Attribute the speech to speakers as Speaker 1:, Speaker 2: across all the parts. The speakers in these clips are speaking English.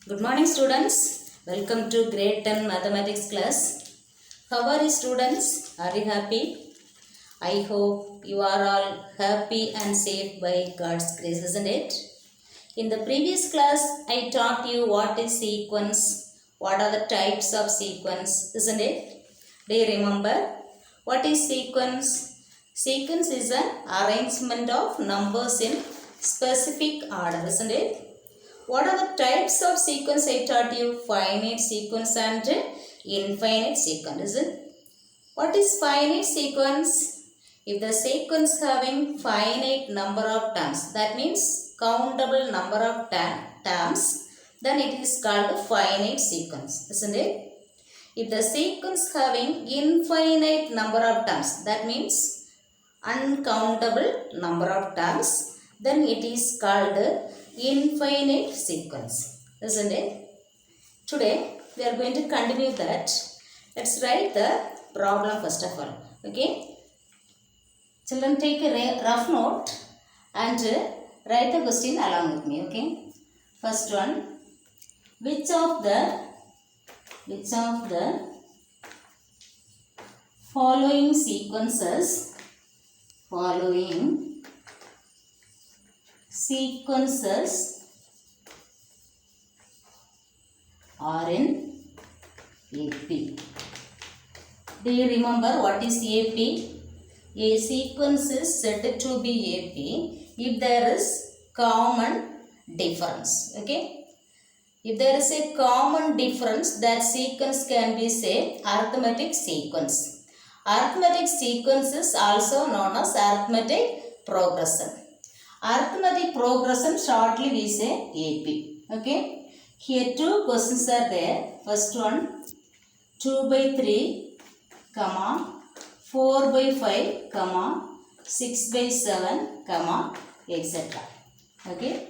Speaker 1: Good morning students. Welcome to grade 10 mathematics class. How are you students? Are you happy? I hope you are all happy and safe by God's grace, isn't it? In the previous class, I taught you what is sequence, what are the types of sequence, isn't it? Do you remember? What is sequence? Sequence is an arrangement of numbers in specific order, isn't it? What are the types of sequence I taught you? Finite sequence and infinite sequence, is it? What is finite sequence? If the sequence having finite number of terms, that means countable number of terms, then it is called a finite sequence, isn't it? If the sequence having infinite number of terms, that means uncountable number of terms, then it is called infinite sequence, isn't it? Today we are going to continue that. Let's write the problem first of all. Okay, children, take a rough note and write the question along with me. Okay, first one, which of the following sequences are in AP? Do you remember what is AP? A sequence is said to be AP if there is common difference. Okay, if there is a common difference, that sequence can be say arithmetic sequence. Arithmetic sequence is also known as arithmetic progression. Arithmetic progression shortly we say AP. Okay, here two questions are there. First one, 2 by 3, 4 by 5, 6 by 7, etc. Okay.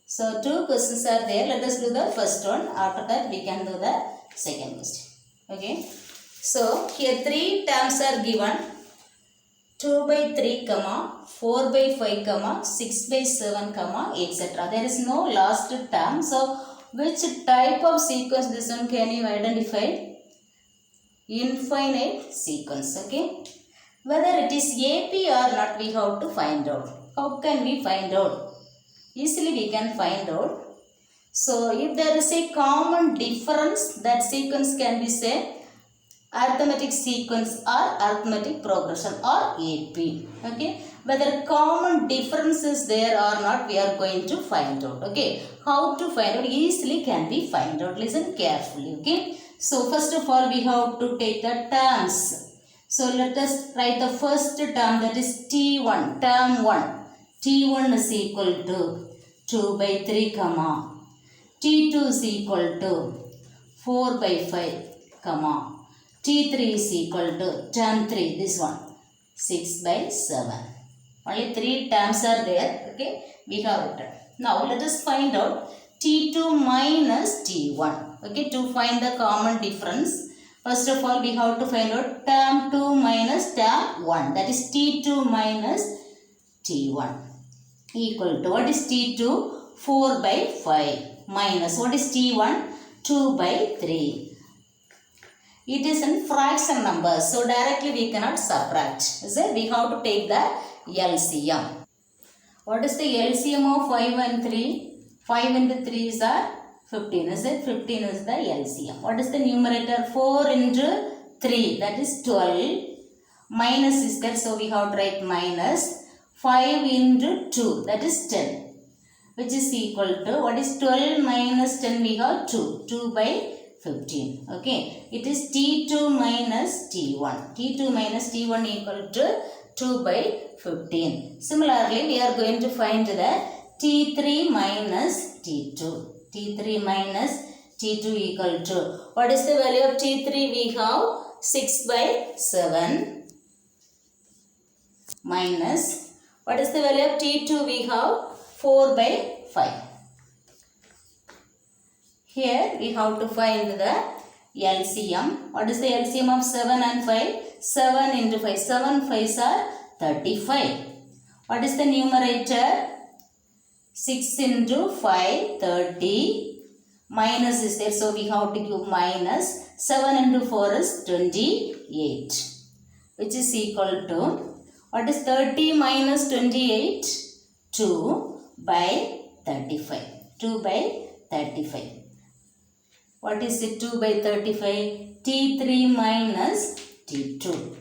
Speaker 1: So two questions are there. Let us do the first one. After that we can do the second question. Okay. So here three terms are given. 2 by 3, 4 by 5, 6 by 7, etc. There is no last term. So which type of sequence this one can you identify? Infinite sequence. Okay. Whether it is AP or not, we have to find out. How can we find out? Easily we can find out. So if there is a common difference, that sequence can be say arithmetic sequence or arithmetic progression or AP. Okay. Whether common difference is there or not, we are going to find out. Okay. How to find out? Easily can be find out. Listen carefully. Okay. So first of all, we have to take the terms. So let us write the first term, that is T1, term 1. T1 is equal to 2 by 3, T2 is equal to 4 by 5, T3 is equal to term 3, this one, 6 by 7. Only three terms are there. Okay, we have written. Now let us find out T2 minus T1. Okay, to find the common difference, first of all we have to find out term 2 minus term 1. That is T2 minus T1 equal to, what is T2? 4 by 5 minus, what is T1? 2 by 3. It is in fraction numbers, so directly we cannot subtract. Is it? We have to take the LCM. What is the LCM of 5 and 3? 5 into 3 is 15. Is it? 15 is the LCM. What is the numerator? 4 into 3, that is 12. Minus is there, so we have to write minus. 5 into 2, that is 10. Which is equal to, what is 12 minus 10? We have 2. 2 by 15. Okay. It is T2 minus T1. T2 minus T1 equal to 2 by 15. Similarly, we are going to find the T3 minus T2. T3 minus T2 equal to, what is the value of T3? We have 6 by 7 minus, what is the value of T2? We have 4 by 5. Here we have to find the LCM. What is the LCM of 7 and 5? 7 into 5. 7 5s are 35. What is the numerator? 6 into 5, 30. minus is there, so we have to give minus. 7 into 4 is 28, which is equal to, what is 30 minus 28? 2 by 35. 2 by 35. What is it? 2 by 35? T3 minus T2.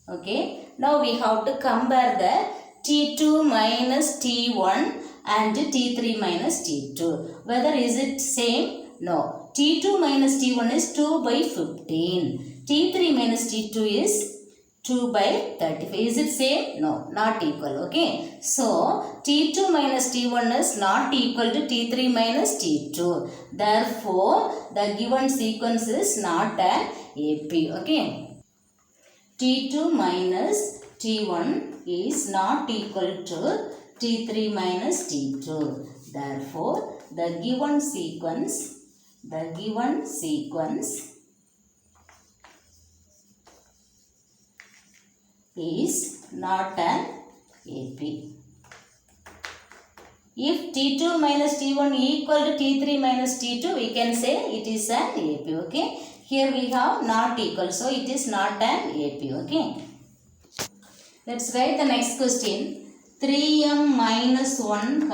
Speaker 1: Okay. Now we have to compare the T2 minus T1 and T3 minus T2. Whether is it same? No. T2 minus T1 is 2 by 15. T3 minus T2 is 2 by 35. Is it same? No, not equal. Okay. So, T2 minus T1 is not equal to T3 minus T2. Therefore, the given sequence is not an AP. Okay. T2 minus T1 is not equal to T3 minus T2. Therefore, the given sequence is not an AP. If T2 minus T1 equal to T3 minus T2, we can say it is an AP. Okay. Here we have not equal, so it is not an AP. Okay. Let's write the next question. 3m minus 1,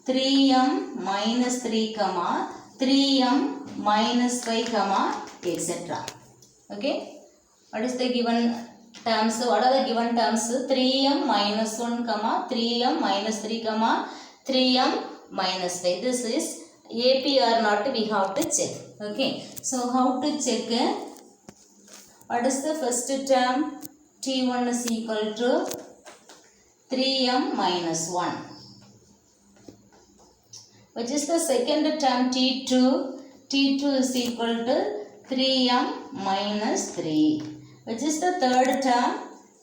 Speaker 1: 3m minus 3, 3m minus 5, etc. Okay. What is the given terms? What are the given terms? 3m minus 1, 3m minus 3, 3m minus 5. This is AP or not, we have to check. Okay. So, how to check? What is the first term? T1 is equal to 3m minus 1. Which is the second term? T2. T2 is equal to 3m minus 3. Which is the third term?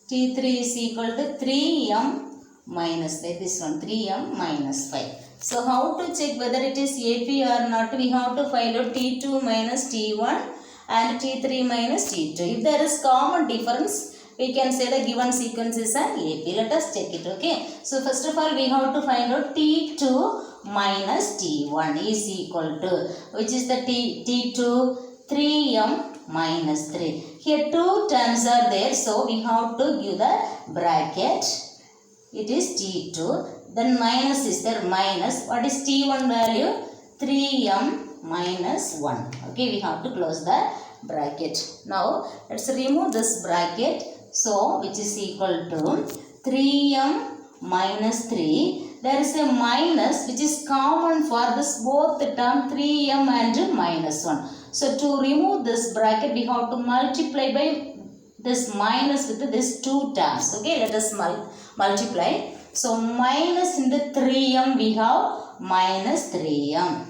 Speaker 1: T3 is equal to 3m minus 5. This one, 3m minus 5. So, how to check whether it is AP or not? We have to find out T2 minus T1 and T3 minus T2. If there is common difference, we can say the given sequence is an AP. Let us check it. Okay. So, first of all, we have to find out T2 minus T1 is equal to, which is the T2, 3m minus 3. Here two terms are there, so we have to give the bracket. It is T2, then minus is there, minus. What is T1 value? 3m minus 1. Okay, we have to close the bracket. Now, let's remove this bracket. So, which is equal to 3m minus 3. There is a minus which is common for this both term 3m and minus 1. So, to remove this bracket, we have to multiply by this minus with this two terms. Okay, let us multiply. So, minus into 3m we have minus 3m.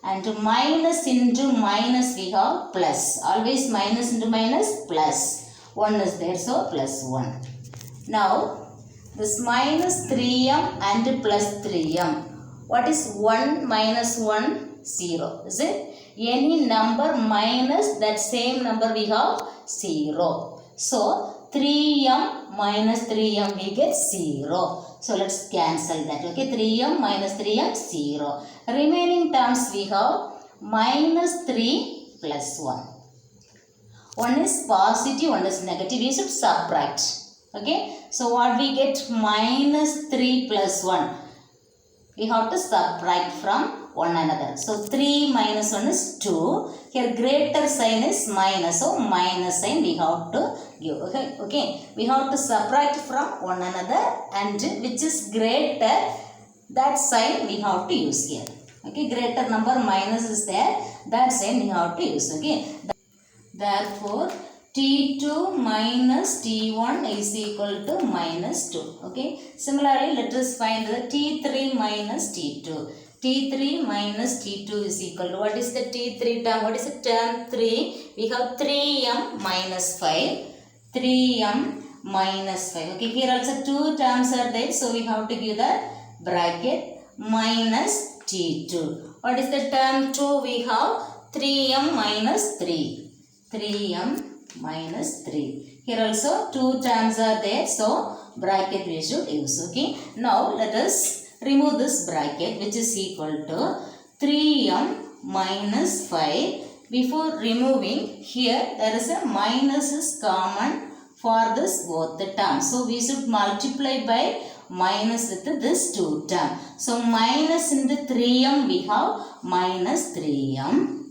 Speaker 1: And minus into minus we have plus. Always minus into minus plus. 1 is there, so plus 1. Now, this minus 3m and plus 3m. What is 1 minus 1? 0. Is it? Any number minus that same number we have 0. So, 3m minus 3m we get 0. So, let's cancel that. Okay, 3m minus 3m 0. Remaining terms we have minus 3 plus 1. One is positive, one is negative. We should subtract. Okay. So, what we get? Minus 3 plus 1. We have to subtract from one another. So, 3 minus 1 is 2. Here greater sign is minus. So, minus sign we have to give. Okay. Okay. We have to subtract from one another, and which is greater, that sign we have to use here. Okay. Greater number minus is there. That sign we have to use. Okay. Therefore, T2 minus T1 is equal to minus 2. Okay. Similarly, let us find the T3 minus T2. T3 minus T2 is equal to, what is the T3 term? What is the term 3? We have 3m minus 5. 3m minus 5. Okay. Here also two terms are there. So, we have to give the bracket minus T2. What is the term 2? We have 3m minus 3. 3m minus 3. Here also two terms are there. So, bracket we should use. Okay. Now, let us remove this bracket, which is equal to 3m minus 5. Before removing, here there is a minus is common for this both the terms. So we should multiply by minus with this 2 term. So minus in the 3m we have minus 3m.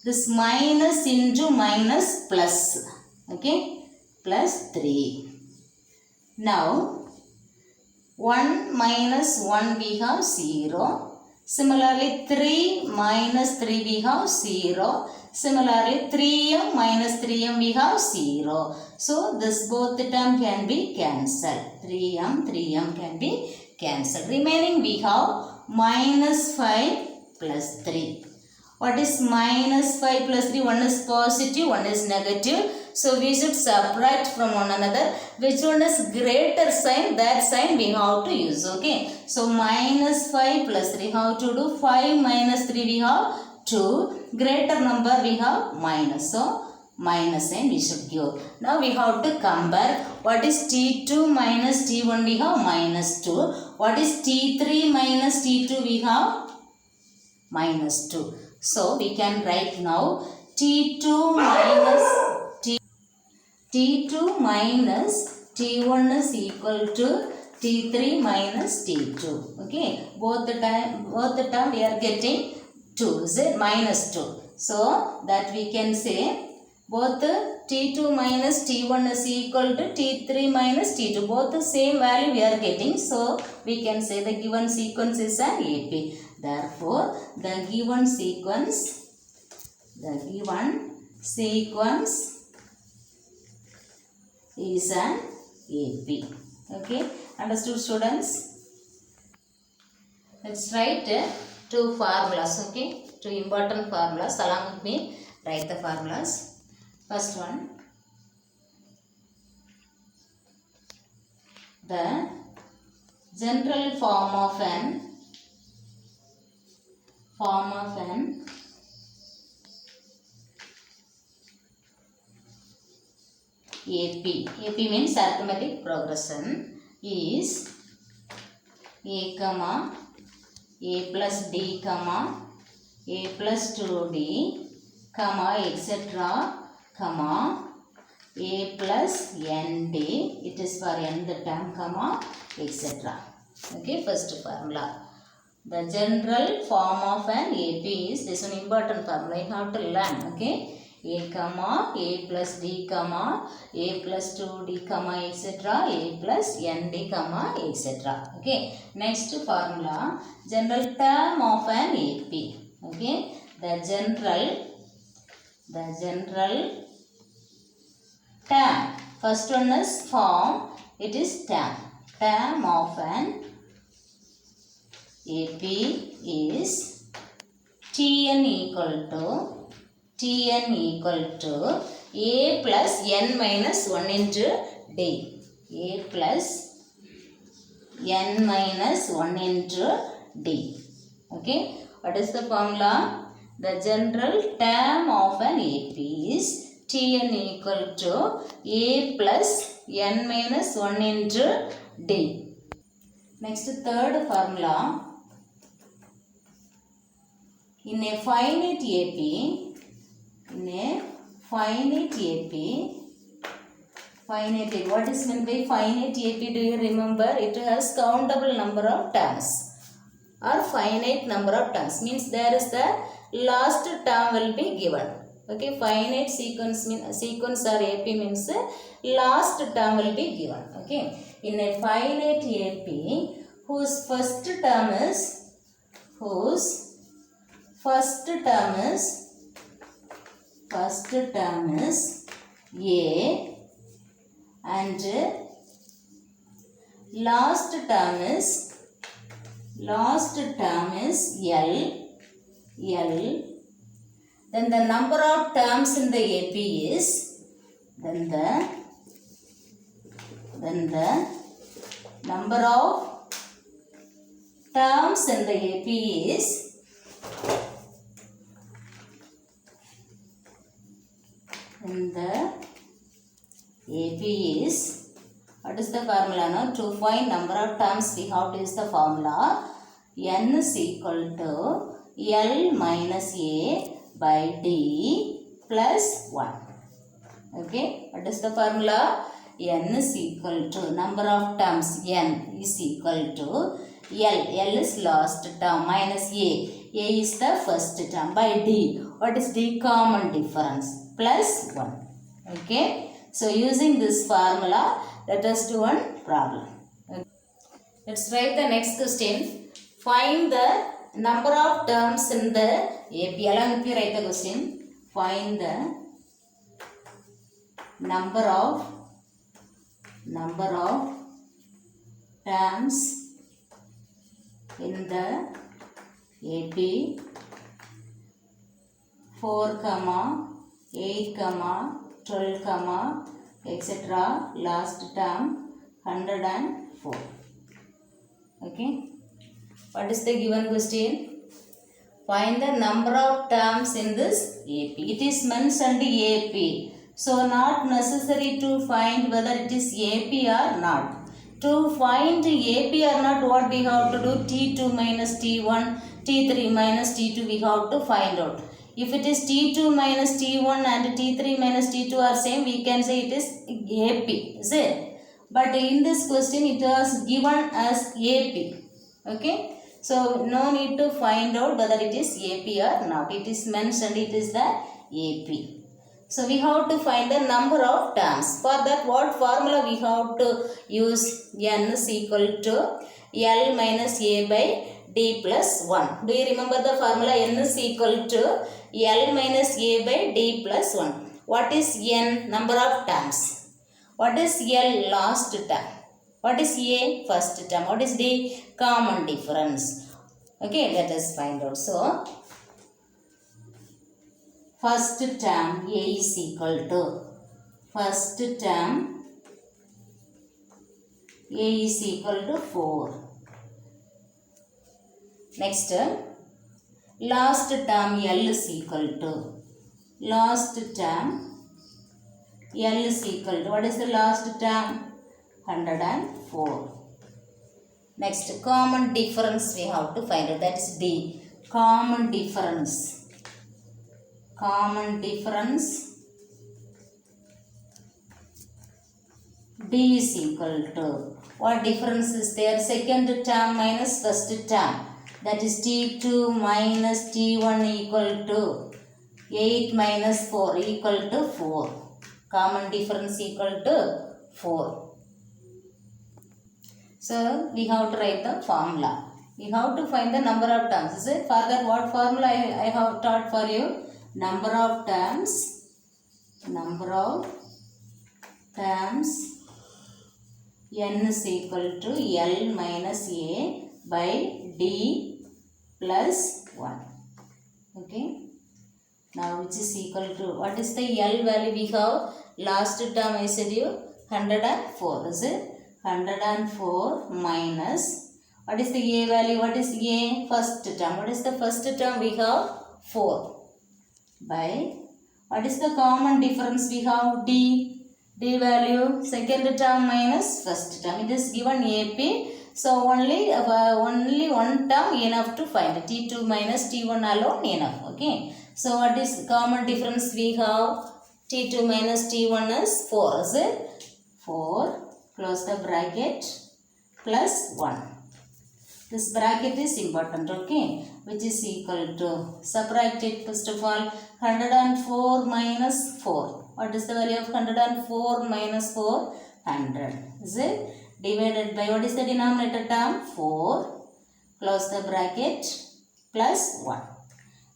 Speaker 1: This minus into minus plus. Okay. Plus 3. Now 1 minus 1 we have 0. Similarly 3 minus 3 we have 0. Similarly 3m minus 3m we have 0. So this both the term can be cancelled. 3m can be cancelled. Remaining we have minus 5 plus 3. What is minus 5 plus 3? One is positive, one is negative. So we should subtract from one another. Which one is greater sign? That sign we have to use. Okay. So minus 5 plus 3. How to do? 5 minus 3 we have 2. Greater number we have minus. So minus sign we should give. Now we have to compare. What is T2 minus T1? We have minus 2. What is T3 minus T2? We have minus 2. So we can write now T2 minus T2 minus T1 is equal to T3 minus T2. Okay. Both the time we are getting 2. Is it? Minus 2. So that we can say both T2 minus T1 is equal to T3 minus T2. Both the same value we are getting. So we can say the given sequence is an AP. Therefore, the given sequence is an AP. Okay. Understood, students? Let's write two formulas. Okay. Two important formulas. Along with me, write the formulas. First one, the general form of an AP. AP means arithmetic progression is A comma A plus D comma A plus 2D comma etc. comma A plus ND. It is for nth term comma etc. Okay. First formula. The general form of an AP is this one important formula. You have to learn. Okay. A comma A plus D comma A plus 2D comma etc. A plus ND comma etc. Okay. Next formula. General term of an AP. Okay. The general term. First one is form. It is term. Term of an AP is Tn equal to A plus n minus 1 into D. A plus n minus 1 into D. Okay. What is the formula? The general term of an AP is Tn equal to A plus n minus 1 into D. Next, third formula. In a finite AP, what is meant by finite AP? Do you remember? It has countable number of terms or finite number of terms. Means there is the last term will be given. Okay, finite sequence or AP means last term will be given. Okay, in a finite AP, whose first term is A and last term is L. Then the number of terms in the AP is then the number of terms in the AP is what is the formula now? To find number of terms we have to use the formula n is equal to L minus A by D plus 1. Okay, what is the formula? N is equal to number of terms N is equal to L is last term minus A is the first term by D. What is D? Common difference plus 1. Okay, so using this formula, let us do one problem. Okay. Let's write the next question. Find the number of terms in the AP. Along with you write the question. Find the number of terms in the AP 4, 8, 12, etc. Last term 104. Okay. What is the given question? Find the number of terms in this AP. It is mentioned AP. So not necessary to find whether it is AP or not. To find AP or not, what we have to do? T2 minus T1, T3 minus T2 we have to find out. If it is T2 minus T1 and T3 minus T2 are same, we can say it is AP. Is it? But in this question, it was given as AP. Okay. So no need to find out whether it is AP or not. It is mentioned it is the AP. So we have to find the number of terms. For that, what formula we have to use? N is equal to L minus A by D plus 1. Do you remember the formula? N is equal to L minus A by D plus 1. What is N? Number of terms. What is L? Last term. What is A? First term. What is D? Common difference. Okay, let us find out. So, first term A is equal to, first term A is equal to 4. Next, last term L is equal to, last term L is equal to, what is the last term? 104. Next, common difference we have to find out, that is D. Common difference. Common difference D is equal to, what difference is there? Second term minus first term. That is T2 minus T1 equal to 8 minus 4 equal to 4. Common difference equal to 4. So we have to write the formula. We have to find the number of terms. Is it? For that, what formula I have taught for you? Number of terms N is equal to L minus A by D plus 1. Okay. Now which is equal to, what is the L value we have? Last term I said you 104. Is it? 104 minus, what is the A value? What is A? First term. What is the first term? We have 4. By, what is the common difference we have? D. D value, second term minus first term. It is given AP. So only one term enough to find. T2 minus T1 alone enough. Okay. So what is common difference we have? T2 minus T1 is 4. Is it? 4. Close the bracket plus 1. This bracket is important, okay, which is equal to, subtract it first of all, 104 minus 4. What is the value of 104 minus 4? 100. Is it? Divided by, what is the denominator term? 4. Close the bracket plus 1.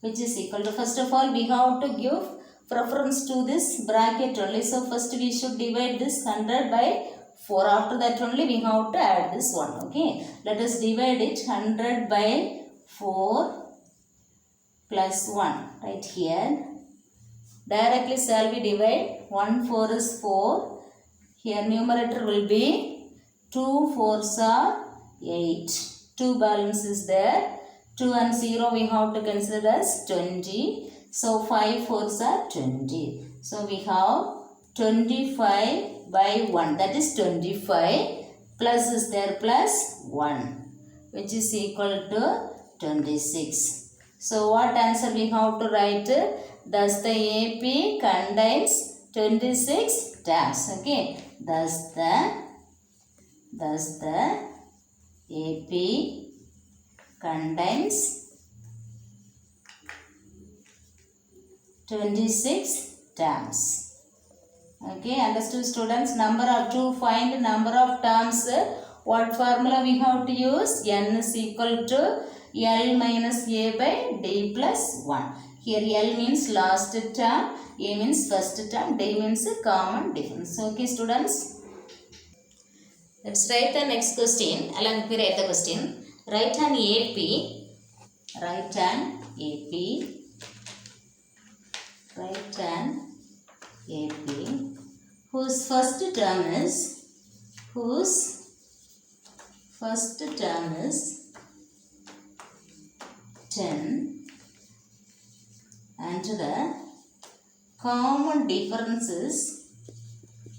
Speaker 1: Which is equal to, first of all, we have to give preference to this bracket only. So first we should divide this 100 by 4. After that only we have to add this one. Okay. Let us divide it 100 by 4 plus 1. Right here. Directly shall we divide? 1 4 is 4. Here numerator will be 2 4s are 8. 2 balance is there. 2 and 0 we have to consider as 20. So 5 4s are 20. So we have 25 by 1, that is 25, plus is there plus 1, which is equal to 26. So what answer we have to write? Thus the AP contains 26 terms. Okay. Thus the AP contains 26 terms. Okay, understood students? To find number of terms, what formula we have to use? N is equal to L minus A by D plus 1. Here L means last term, A means first term, D means common difference. Okay students? Let's write the next question. Along with write the question. Write an AP, write an AP whose first term is 10 and the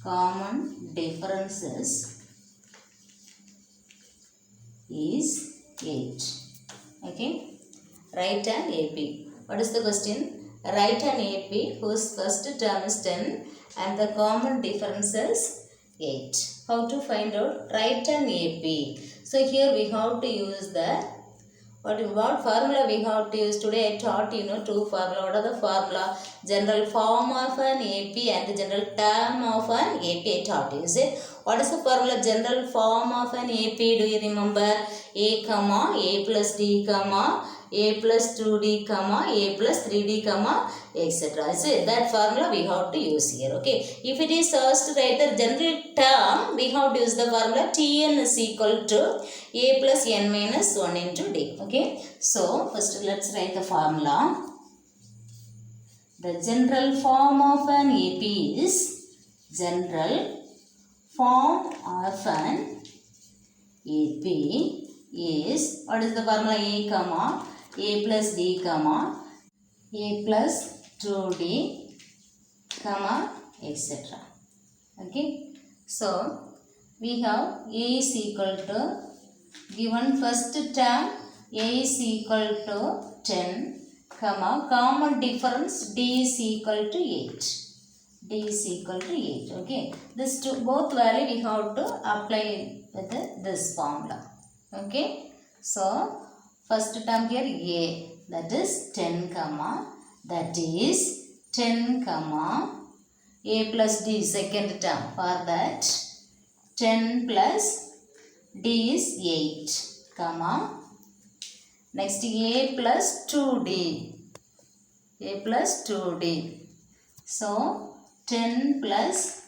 Speaker 1: common differences is 8. Okay, write an AP. What is the question? Write an AP whose first term is 10 and the common difference is 8. How to find out? Write an AP. So here we have to use the what formula we have to use. Today I taught two formula. What are the formula? General form of an AP and the general term of an AP I taught you. See, what is the formula? General form of an AP, do you remember? A comma A plus D comma A plus 2D comma A plus 3D comma etc. So that formula we have to use here. Okay, if it is asked to write the general term, we have to use the formula Tn is equal to A plus n minus 1 into D. Okay, so first let's write the formula. The general form of an AP is what is the formula? A comma A plus D comma A plus 2D comma etc. Okay, so we have A is equal to, given first term A is equal to 10 comma common difference D is equal to 8. Okay, this both value we have to apply with this formula. Okay, so first term here A, that is 10 comma, that is 10 comma A plus D second term, for that 10 plus D is 8 comma, next A plus 2D, so 10 plus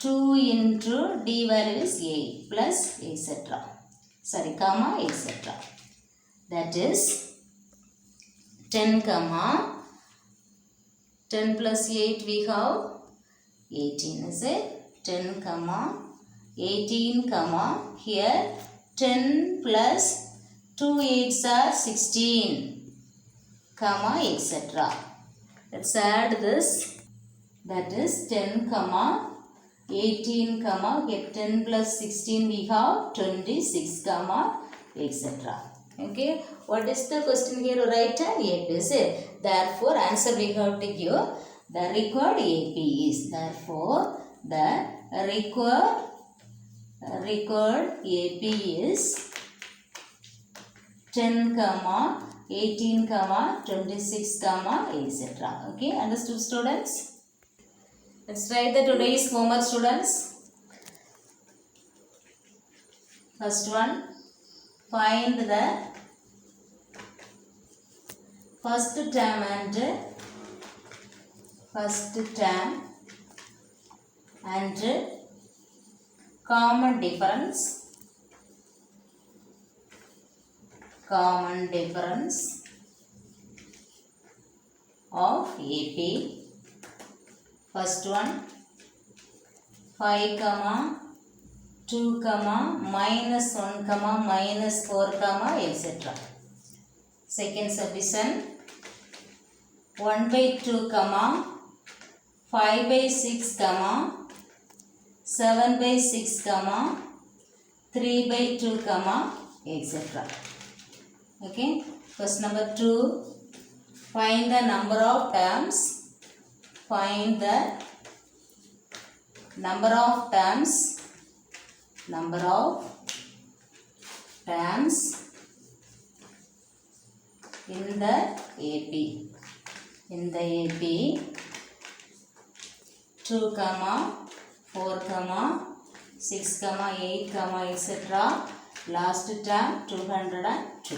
Speaker 1: 2 into D value is 8 plus etc. Comma etc. That is 10 comma 10 plus 8 we have 18, is it? 10 comma 18 comma here 10 plus 2 8s are 16 comma etc. Let's add this, that is 10 comma 18 comma get 10 plus 16 we have 26 comma etc. Okay, what is the question here? Write an AP. Therefore answer we have to give. The required AP is, therefore the required AP is 10 comma 18 comma 26 comma etc. Okay, understood students? Let's write the today's homework students. First one, find the first term and common difference of AP. First one, 5 comma 2 comma minus 1 comma minus 4 comma etc. Second subdivision, 1 by 2 comma 5 by 6 comma 7 by 6 comma 3 by 2 comma etc. Okay, first number 2 Find the number of terms. Find the number of terms. Number of terms in the AP. In the AP 2, 4, 6, 8, etc. Last term 202.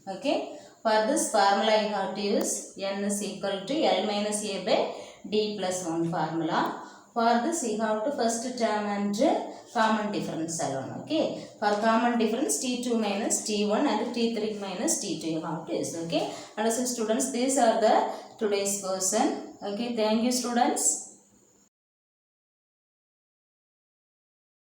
Speaker 1: Okay. For this formula you have to use n is equal to L minus A by D plus 1 formula. For this you have to first term and common difference alone. Okay. For common difference T2 minus T1 and T3 minus T2 you have to use. Okay. And so students, these are the today's question. Okay. Thank you students.